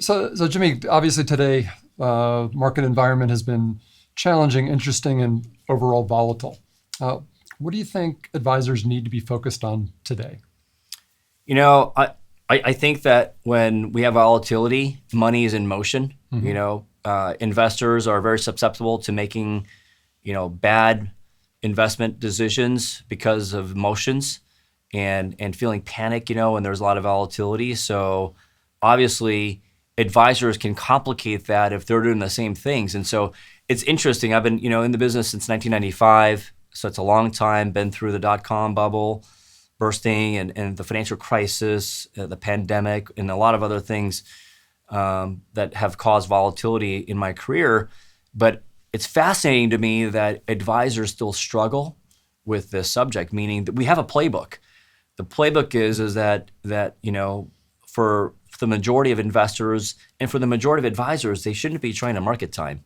So Jimmy, obviously today, market environment has been challenging, interesting, and overall volatile. Uh, what do you think advisors need to be focused on today? You know, I think that when we have volatility, money is in motion. Hmm. Investors are very susceptible to making, bad investment decisions because of emotions and feeling panic, when there's a lot of volatility. So obviously advisors can complicate that if they're doing the same things. And so it's interesting. I've been, in the business since 1995. So it's a long time, been through the dot-com bubble bursting and the financial crisis, the pandemic, and a lot of other things that have caused volatility in my career. But it's fascinating to me that advisors still struggle with this subject, meaning that we have a playbook. The playbook is that for the majority of investors and for the majority of advisors, they shouldn't be trying to market time,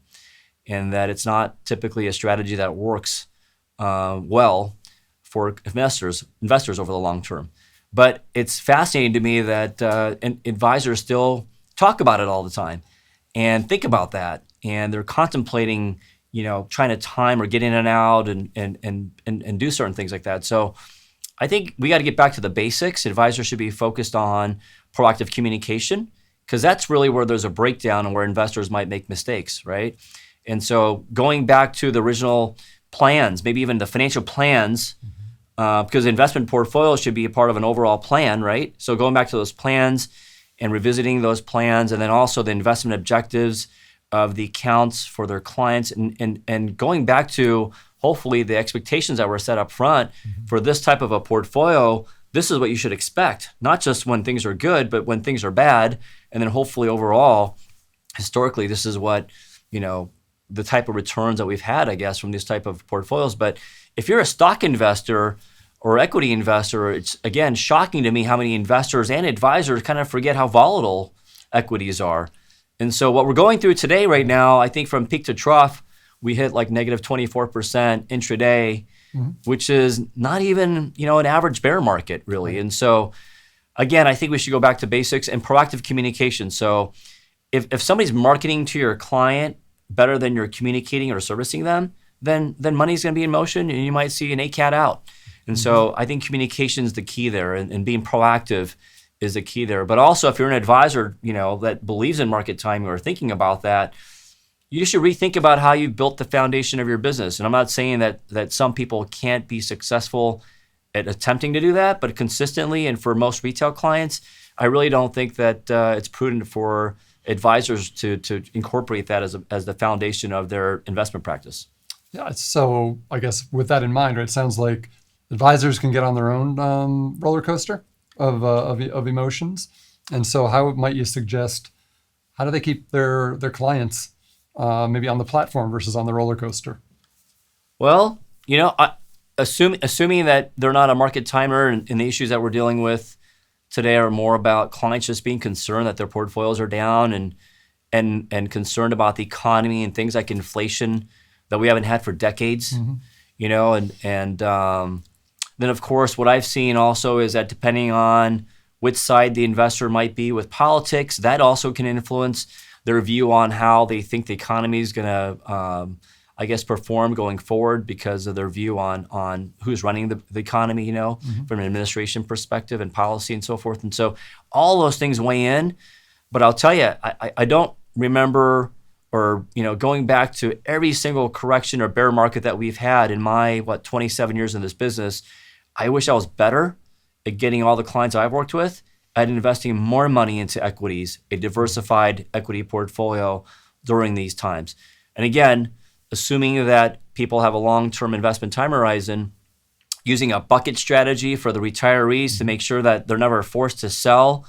and that it's not typically a strategy that works well for investors over the long term. But it's fascinating to me that advisors still talk about it all the time and think about that, and they're contemplating, trying to time or get in and out and do certain things like that. So I think we got to get back to the basics. Advisors should be focused on proactive communication because that's really where there's a breakdown and where investors might make mistakes, right? And so going back to the original plans, maybe even the financial plans, because the investment portfolio should be a part of an overall plan, right? So going back to those plans and revisiting those plans, and then also the investment objectives of the accounts for their clients, and going back to hopefully the expectations that were set up front for this type of a portfolio. This is what you should expect, not just when things are good, but when things are bad, and then hopefully overall, historically, this is what the type of returns that we've had, I guess, from these type of portfolios. But if you're a stock investor or equity investor, it's again shocking to me how many investors and advisors kind of forget how volatile equities are. And so what we're going through today right now, I think from peak to trough, we hit like negative 24% intraday, which is not even, an average bear market really. And so again, I think we should go back to basics and proactive communication. So if somebody's marketing to your client better than you're communicating or servicing them, then money's going to be in motion and you might see an ACAT out. And so I think communication is the key there, and being proactive is the key there. But also if you're an advisor, that believes in market timing or thinking about that, you should rethink about how you built the foundation of your business. And I'm not saying that some people can't be successful at attempting to do that, but consistently and for most retail clients, I really don't think that it's prudent for advisors to incorporate that as the foundation of their investment practice. Yeah. So I guess with that in mind, right, it sounds like advisors can get on their own roller coaster of emotions. And so, how might you suggest? How do they keep their clients maybe on the platform versus on the roller coaster? Well, assuming that they're not a market timer, and the issues that we're dealing with today are more about clients just being concerned that their portfolios are down and concerned about the economy and things like inflation that we haven't had for decades, and then of course what I've seen also is that depending on which side the investor might be with politics, that also can influence their view on how they think the economy is going to, perform going forward because of their view on who's running the economy, from an administration perspective and policy and so forth. And so all those things weigh in. But I'll tell you, I don't remember or, going back to every single correction or bear market that we've had in my, 27 years in this business, I wish I was better at getting all the clients I've worked with at investing more money into equities, a diversified equity portfolio during these times. And again, assuming that people have a long-term investment time horizon, using a bucket strategy for the retirees to make sure that they're never forced to sell,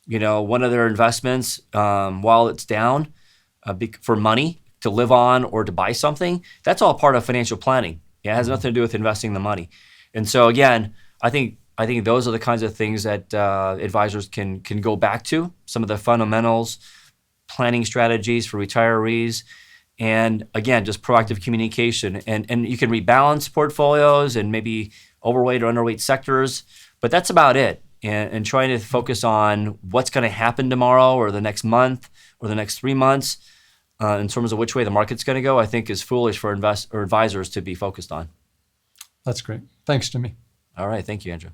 one of their investments while it's down for money to live on or to buy something. That's all part of financial planning. It has nothing to do with investing the money. And so again, I think those are the kinds of things that advisors can go back to, some of the fundamentals, planning strategies for retirees, and again, just proactive communication. And you can rebalance portfolios and maybe overweight or underweight sectors, but that's about it. and trying to focus on what's going to happen tomorrow or the next month or the next 3 months in terms of which way the market's going to go, I think is foolish for advisors to be focused on. That's great. Thanks, Jimmy. All right. Thank you, Andrew.